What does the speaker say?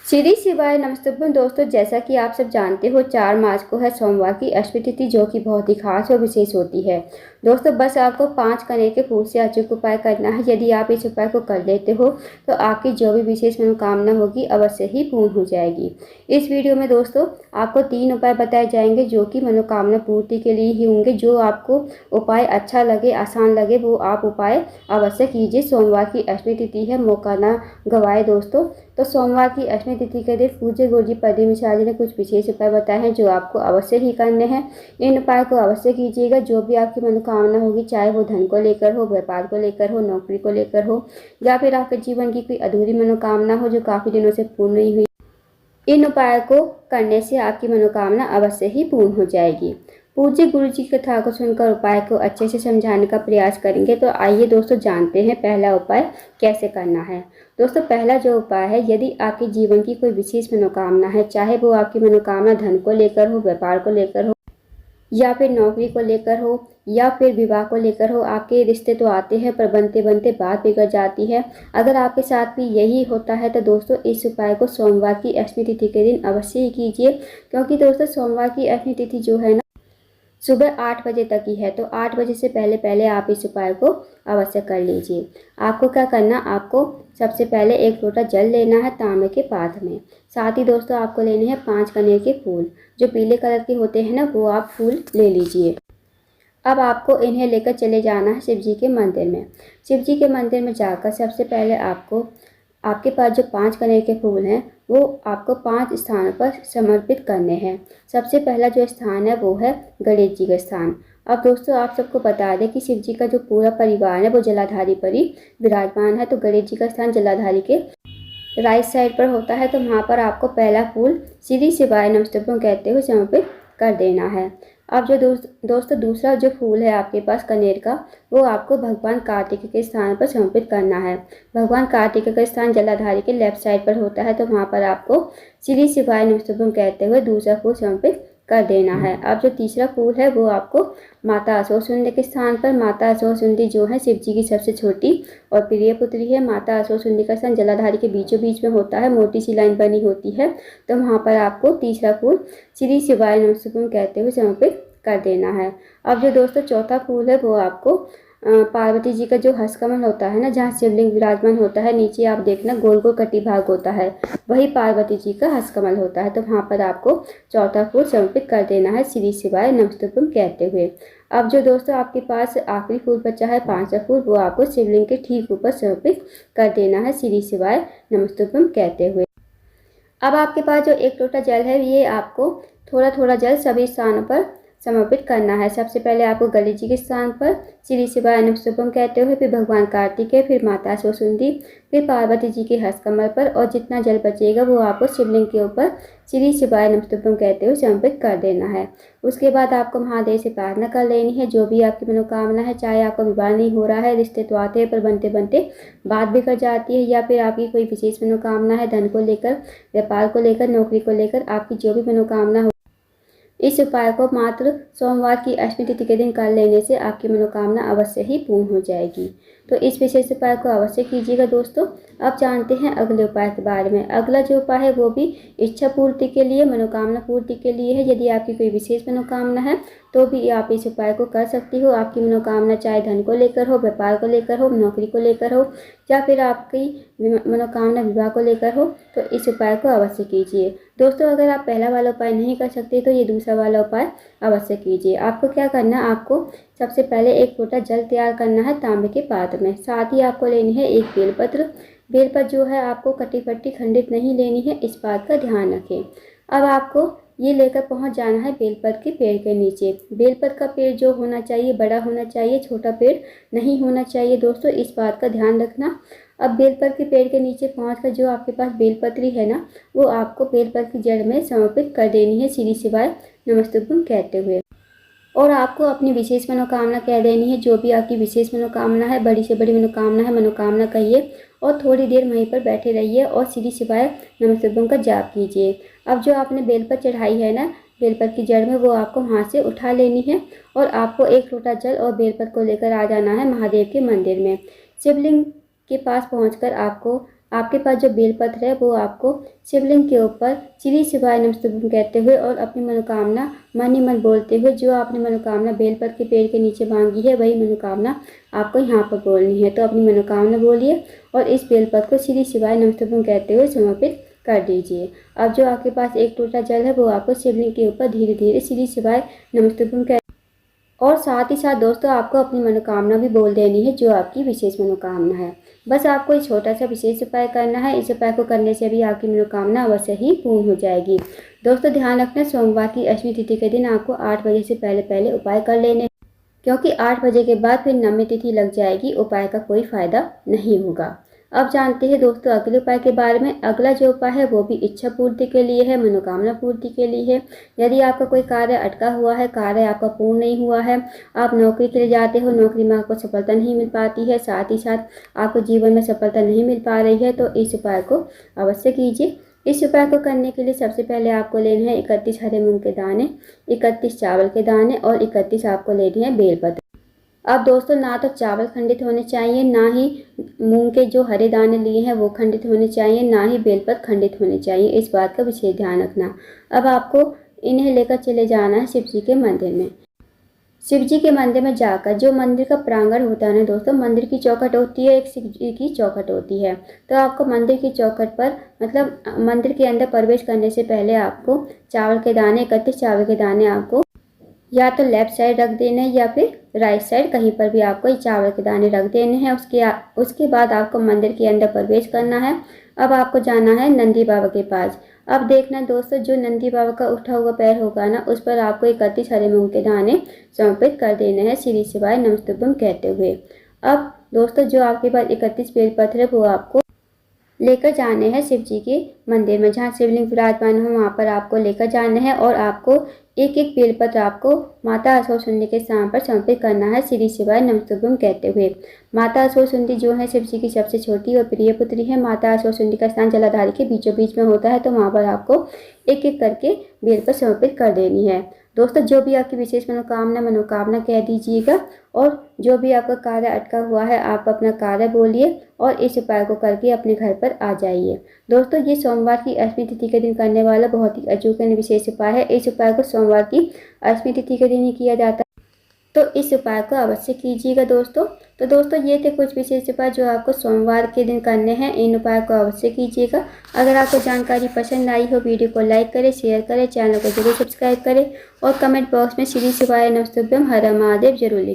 श्री शिवाय नमस्तुभ्यं दोस्तों, जैसा कि आप सब जानते हो 4 मार्च को है सोमवार की अष्टमी तिथि, जो कि बहुत ही खास और विशेष होती है। दोस्तों बस आपको 5 कनेर के फूल से अचूक उपाय करना है। यदि आप इस उपाय को कर लेते हो तो आपकी जो भी विशेष मनोकामना होगी अवश्य ही पूर्ण हो जाएगी। इस वीडियो में दोस्तों आपको 3 उपाय बताए जाएंगे जो कि मनोकामना पूर्ति के लिए ही होंगे। जो आपको उपाय अच्छा लगे, आसान लगे, वो आप उपाय अवश्य कीजिए। सोमवार की अष्टमी तिथि है, मौका ना गवाए दोस्तों। तो सोमवार की अष्टमी तिथि के दिन पूज्य गुरुजी पद्मी मिश्रा जी ने कुछ विशेष उपाय बताए हैं जो आपको अवश्य ही करने हैं। इन उपाय को अवश्य कीजिएगा। जो भी आपकी मनोकामना होगी, चाहे वो धन को लेकर हो, व्यापार को लेकर हो, नौकरी को लेकर हो, या फिर आपके जीवन की कोई अधूरी मनोकामना हो जो काफ़ी दिनों से पूर्ण नहीं हुई, इन उपायों को करने से आपकी मनोकामना अवश्य ही पूर्ण हो जाएगी। पूज्य गुरु जी की कथा को सुनकर उपाय को अच्छे से समझाने का प्रयास करेंगे। तो आइए दोस्तों जानते हैं पहला उपाय कैसे करना है। दोस्तों पहला जो उपाय है, यदि आपके जीवन की कोई विशेष मनोकामना है, चाहे वो आपकी मनोकामना धन को लेकर हो, व्यापार को लेकर हो, या फिर नौकरी को लेकर हो, या फिर विवाह को लेकर हो। आपके रिश्ते तो आते हैं पर बनते बनते बात बिगड़ जाती है। अगर आपके साथ भी यही होता है तो दोस्तों इस उपाय को सोमवार की अष्टमी तिथि के दिन अवश्य ही कीजिए। क्योंकि दोस्तों सोमवार की अष्टमी तिथि जो है ना, सुबह 8 बजे तक ही है। तो 8 बजे से पहले पहले आप इस उपाय को अवश्य कर लीजिए। आपको क्या करना, आपको सबसे पहले 1 लोटा जल लेना है तांबे के पात्र में। साथ ही दोस्तों आपको लेने हैं 5 कनेर के फूल, जो पीले कलर के होते हैं ना, वो आप फूल ले लीजिए। अब आपको इन्हें लेकर चले जाना है शिव जी के मंदिर में। शिव जी के मंदिर में जाकर सबसे पहले आपको आपके पास जो 5 कनेर के फूल हैं वो आपको 5 स्थानों पर समर्पित करने हैं। सबसे पहला जो स्थान है वो है गणेश जी का स्थान। अब दोस्तों आप सबको बता दें कि शिव जी का जो पूरा परिवार है वो जलाधारी पर ही विराजमान है। तो गणेश जी का स्थान जलाधारी के राइट साइड पर होता है। तो वहाँ पर आपको पहला फूल श्री शिवाय नमस्तुभ्यं कहते हुए समर्पित कर देना है। अब जो दोस्तों दूसरा जो फूल है आपके पास कनेर का, वो आपको भगवान कार्तिक के स्थान पर समर्पित करना है। भगवान कार्तिक का स्थान जलाधारी के लेफ्ट साइड पर होता है। तो वहाँ पर आपको श्री शिवाय नमस्तुभ्यं कहते हुए दूसरा फूल समर्पित कर देना है। अब जो तीसरा फूल है वो आपको माता असोसुंदी के स्थान पर, माता असोसुंदी जो है शिव जी की सबसे छोटी और प्रिय पुत्री है। माता असोसुंदी का स्थान जलाधारी के बीचों बीच में होता है, मोटी सी लाइन बनी होती है। तो वहाँ पर आपको तीसरा फूल श्री शिवाय नमस्तुभ्यं कहते हुए समर्पित कर देना है। अब जो दोस्तों चौथा फूल है वो आपको पार्वती जी का जो हस्तकमल होता है ना, जहाँ शिवलिंग विराजमान होता है, नीचे आप देखना गोल गोल कटी भाग होता है, वही पार्वती जी का हस्तकमल होता है। तो वहाँ पर आपको चौथा फूल समर्पित कर देना है श्री शिवाय नमस्तुभ्यं कहते हुए। अब जो दोस्तों आपके पास आखिरी फूल बचा है 5वां फूल, वो आपको शिवलिंग के ठीक ऊपर समर्पित कर देना है श्री शिवाय नमस्तुभ्यं कहते हुए। अब आपके पास जो 1 लोटा जल है, ये आपको थोड़ा थोड़ा जल सभी स्थानों पर समर्पित करना है। सबसे पहले आपको गणेश जी के स्थान पर श्री शिवाय नमस्तुभ्यं कहते हुए, फिर भगवान कार्तिकेय, फिर माता असोसुंदी, फिर पार्वती जी के हस्तकमल पर, और जितना जल बचेगा वो आपको शिवलिंग के ऊपर श्री शिवाय नमस्तुभ्यं कहते हुए समर्पित कर देना है। उसके बाद आपको महादेव से प्रार्थना कर लेनी है जो भी आपकी मनोकामना है। चाहे आपका विवाह नहीं हो रहा है, रिश्ते तो आते हैं पर बनते बनते बात बिगड़ जाती है, या फिर आपकी कोई विशेष मनोकामना है धन को लेकर, व्यापार को लेकर, नौकरी को लेकर, आपकी जो भी मनोकामना हो, इस उपाय को मात्र सोमवार की अष्टमी तिथि के दिन कर लेने से आपकी मनोकामना अवश्य ही पूर्ण हो जाएगी। तो इस विशेष उपाय को अवश्य कीजिएगा दोस्तों। अब जानते हैं अगले उपाय के बारे में। अगला जो उपाय है वो भी इच्छा पूर्ति के लिए, मनोकामना पूर्ति के लिए है। यदि आपकी कोई विशेष मनोकामना है तो भी आप इस उपाय को कर सकती हो। आपकी मनोकामना चाहे धन को लेकर हो, व्यापार को लेकर हो, नौकरी को लेकर हो, या फिर आपकी मनोकामना विवाह को लेकर हो, तो इस उपाय को अवश्य कीजिए। दोस्तों अगर आप पहला वाला उपाय नहीं कर सकते तो ये दूसरा वाला उपाय अवश्य कीजिए। आपको क्या करना है, आपको सबसे पहले 1 लोटा जल तैयार करना है तांबे के पात्र में। साथ ही आपको लेनी है 1 बेलपत्र। बेलपत्र जो है आपको कटी पट्टी खंडित नहीं लेनी है, इस बात का ध्यान रखें। अब आपको ये लेकर पहुंच जाना है बेलपत्र के पेड़ के नीचे। बेलपत्र का पेड़ जो होना चाहिए बड़ा होना चाहिए, छोटा पेड़ नहीं होना चाहिए दोस्तों, इस बात का ध्यान रखना। अब बेलपत्र के पेड़ के नीचे पहुंचकर जो आपके पास बेलपत्री है ना, वो आपको बेलपत्र की जड़ में समर्पित कर देनी है श्री शिवाय नमस्तुभ्यं कहते हुए। और आपको अपनी विशेष मनोकामना कह देनी है। जो भी आपकी विशेष मनोकामना है, बड़ी से बड़ी मनोकामना है, मनोकामना कहिए और थोड़ी देर वहीं पर बैठे रहिए और श्री शिवाय नमस्तुभ्यं का जाप कीजिए। अब जो आपने बेलपत्र चढ़ाई है ना बेलपत्र की जड़ में, वो आपको वहाँ से उठा लेनी है और आपको 1 लोटा जल और बेलपत्र को लेकर आ जाना है महादेव के मंदिर में। शिवलिंग के पास पहुंचकर आपको आपके पास जो बेलपत्र है वो आपको शिवलिंग के ऊपर श्री शिवाय नमस्तुभ्यम कहते हुए और अपनी मनोकामना मन ही मन बोलते हुए, जो आपने मनोकामना बेलपत्र के पेड़ के नीचे मांगी है वही मनोकामना आपको यहाँ पर बोलनी है। तो अपनी मनोकामना बोलिए और इस बेलपत्र को श्री शिवाय नमस्तुभ्यम कहते हुए समर्पित कर दीजिए। अब जो आपके पास एक टोटा जल है वो आपको शिवलिंग के ऊपर धीरे धीरे श्री शिवाय नमस्तुभ्यम कह और साथ ही साथ दोस्तों आपको अपनी मनोकामना भी बोल देनी है, जो आपकी विशेष मनोकामना है। बस आपको एक छोटा सा विशेष उपाय करना है। इस उपाय को करने से भी आपकी मनोकामना अवश्य ही पूर्ण हो जाएगी। दोस्तों ध्यान रखना, सोमवार की अष्टमी तिथि के दिन आपको 8 बजे से पहले उपाय कर लेने, क्योंकि 8 बजे के बाद फिर नवमी तिथि लग जाएगी, उपाय का कोई फायदा नहीं होगा। अब जानते हैं दोस्तों अगले उपाय के बारे में। अगला जो उपाय है वो भी इच्छा पूर्ति के लिए है, मनोकामना पूर्ति के लिए है। यदि आपका कोई कार्य अटका हुआ है, कार्य आपका पूर्ण नहीं हुआ है, आप नौकरी के लिए जाते हो, नौकरी में आपको सफलता नहीं मिल पाती है, साथ ही साथ आपको जीवन में सफलता नहीं मिल पा रही है, तो इस उपाय को अवश्य कीजिए। इस उपाय को करने के लिए सबसे पहले आपको लेने हैं 31 हरे मूंग के दाने, 31 चावल के दाने और 31 आपको लेने हैं बेलपत्र। अब दोस्तों ना तो चावल खंडित होने चाहिए, ना ही मूंग के जो हरे दाने लिए हैं वो खंडित होने चाहिए, ना ही बेलपत्र खंडित होने चाहिए। इस बात का विशेष ध्यान रखना। अब आपको इन्हें लेकर चले जाना है शिव जी के मंदिर में। शिव जी के मंदिर में जाकर, जो मंदिर का प्रांगण होता है ना दोस्तों, मंदिर की चौखट होती है, एक शिव जी की चौखट होती है। तो आपको मंदिर की चौखट पर, मतलब मंदिर के अंदर प्रवेश करने से पहले आपको चावल के दाने, 31 चावल के दाने आपको या तो लेफ्ट साइड रख देने हैं या फिर राइट साइड, कहीं पर भी आपको ये चावल के दाने रख देने हैं। उसके बाद आपको मंदिर के अंदर प्रवेश करना है। अब आपको जाना है नंदी बाबा के पास। अब देखना दोस्तों, जो नंदी बाबा का उठा हुआ पैर होगा ना, उस पर आपको 31 हरे मूंग के दाने समर्पित कर देने हैं श्री शिवाय नमस्तुभ्यम कहते हुए। अब दोस्तों जो आपके पास 31 बेलपत्र है वो आपको लेकर जाने हैं शिव जी के मंदिर में, जहाँ शिवलिंग विराजमान हो वहाँ पर आपको लेकर जाने हैं और आपको एक एक बेलपत्र आपको माता असुर सुंदी के स्थान पर समर्पित करना है श्री शिवाय नमस्तुभ्यम कहते हुए। माता असुर सुंदी जो है शिव जी की सबसे छोटी और प्रिय पुत्री है। माता असुर सुंदी का स्थान जलाधारी के बीचों बीच में होता है, तो वहाँ पर आपको एक एक करके बेलपत्र समर्पित कर देनी है। दोस्तों जो भी आपकी विशेष मनोकामना कह दीजिएगा और जो भी आपका कार्य अटका हुआ है आप अपना कार्य बोलिए और इस उपाय को करके अपने घर पर आ जाइए। दोस्तों ये सोमवार की अष्टमी तिथि के दिन करने वाला बहुत ही अचूक और विशेष उपाय है। इस उपाय को सोमवार की अष्टमी तिथि के दिन ही किया जाता है, तो इस उपाय को अवश्य कीजिएगा दोस्तों। तो दोस्तों ये थे कुछ विशेष उपाय जो आपको सोमवार के दिन करने हैं। इन उपाय को अवश्य कीजिएगा। अगर आपको जानकारी पसंद आई हो, वीडियो को लाइक करें, शेयर करें, चैनल को जरूर सब्सक्राइब करें और कमेंट बॉक्स में श्री शिवाय नमस्तुभ्यम हर हर महादेव जरूर लिखें।